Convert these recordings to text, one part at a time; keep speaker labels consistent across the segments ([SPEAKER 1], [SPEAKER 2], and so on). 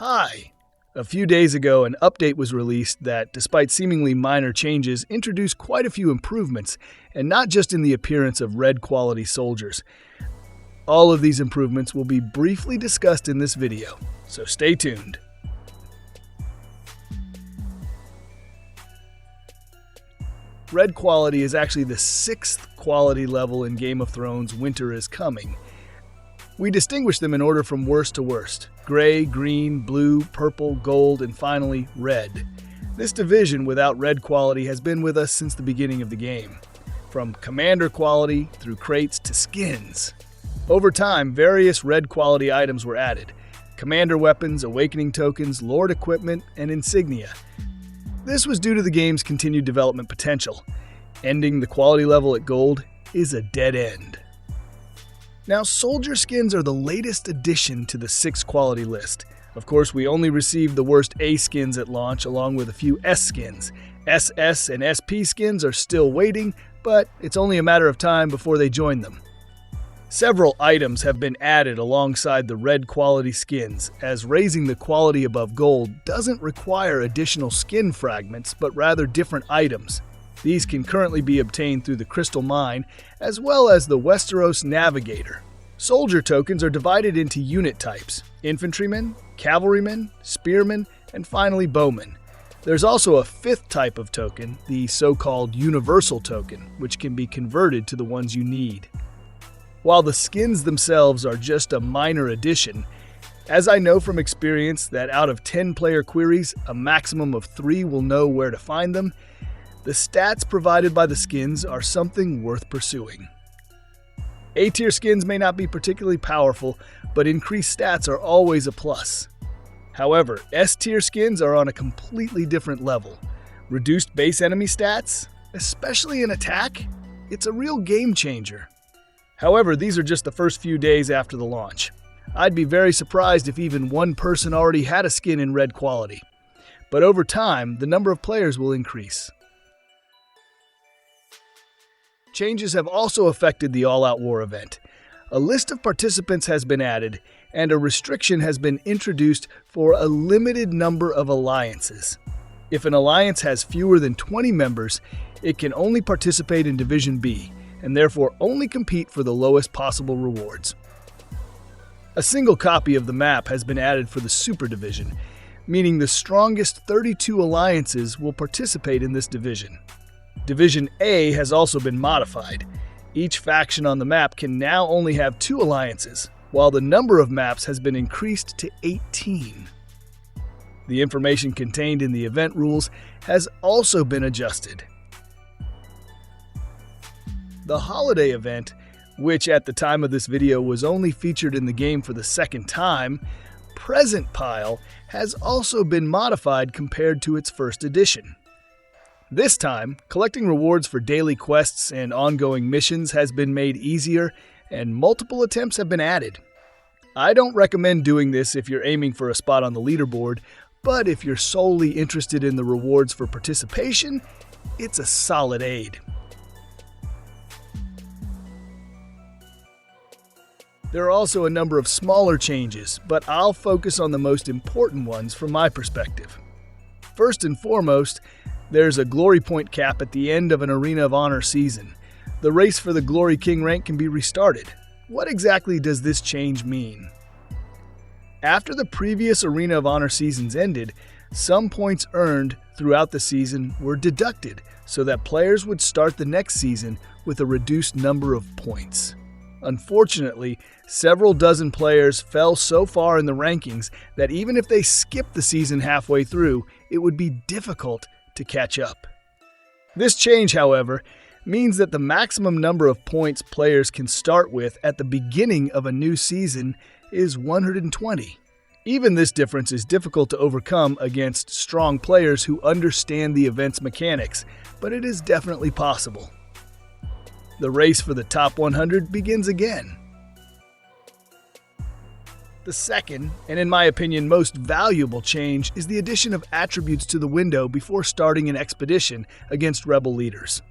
[SPEAKER 1] Hi! A few days ago, an update was released that, despite seemingly minor changes, introduced quite a few improvements, and not just in the appearance of red quality soldiers. All of these improvements will be briefly discussed in this video, so stay tuned. Red quality is actually the 6th quality level in Game of Thrones' Winter is Coming. We distinguish them in order from worst to worst: gray, green, blue, purple, gold, and finally red. This division without red quality has been with us since the beginning of the game, from commander quality through crates to skins. Over time, various red quality items were added: commander weapons, awakening tokens, lord equipment, and insignia. This was due to the game's continued development potential. Ending the quality level at gold is a dead end. Now, soldier skins are the latest addition to the 6 quality list. Of course, we only received the worst A skins at launch, along with a few S skins. SS and SP skins are still waiting, but it's only a matter of time before they join them. Several items have been added alongside the red quality skins, as raising the quality above gold doesn't require additional skin fragments, but rather different items. These can currently be obtained through the Crystal Mine, as well as the Westeros Navigator. Soldier tokens are divided into unit types: infantrymen, cavalrymen, spearmen, and finally bowmen. There's also a 5th type of token, the so-called Universal token, which can be converted to the ones you need. While the skins themselves are just a minor addition, as I know from experience that out of 10 player queries, a maximum of 3 will know where to find them, the stats provided by the skins are something worth pursuing. A-tier skins may not be particularly powerful, but increased stats are always a plus. However, S-tier skins are on a completely different level. Reduced base enemy stats, especially in attack, it's a real game changer. However, these are just the first few days after the launch. I'd be very surprised if even one person already had a skin in red quality. But over time, the number of players will increase. Changes have also affected the All Out War event. A list of participants has been added, and a restriction has been introduced for a limited number of alliances. If an alliance has fewer than 20 members, it can only participate in Division B, and therefore only compete for the lowest possible rewards. A single copy of the map has been added for the Super Division, meaning the strongest 32 alliances will participate in this division. Division A has also been modified. Each faction on the map can now only have 2 alliances, while the number of maps has been increased to 18. The information contained in the event rules has also been adjusted. The holiday event, which at the time of this video was only featured in the game for the 2nd time, Present Pile, has also been modified compared to its first edition. This time, collecting rewards for daily quests and ongoing missions has been made easier, and multiple attempts have been added. I don't recommend doing this if you're aiming for a spot on the leaderboard, but if you're solely interested in the rewards for participation, it's a solid aid. There are also a number of smaller changes, but I'll focus on the most important ones from my perspective. First and foremost, there's a glory point cap at the end of an Arena of Honor season. The race for the Glory King rank can be restarted. What exactly does this change mean? After the previous Arena of Honor seasons ended, some points earned throughout the season were deducted so that players would start the next season with a reduced number of points. Unfortunately, several dozen players fell so far in the rankings that even if they skipped the season halfway through, it would be difficult to catch up. This change, however, means that the maximum number of points players can start with at the beginning of a new season is 120. Even this difference is difficult to overcome against strong players who understand the event's mechanics, but it is definitely possible. The race for the top 100 begins again. The second, and in my opinion most valuable change, is the addition of attributes to the window before starting an expedition against rebel leaders.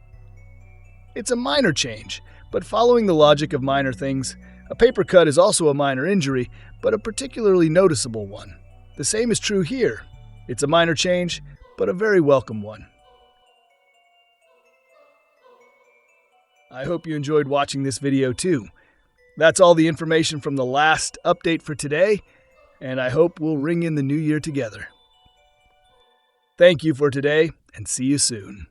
[SPEAKER 1] It's a minor change, but following the logic of minor things, a paper cut is also a minor injury, but a particularly noticeable one. The same is true here. It's a minor change, but a very welcome one. I hope you enjoyed watching this video too. That's all the information from the last update for today, and I hope we'll ring in the new year together. Thank you for today, and see you soon.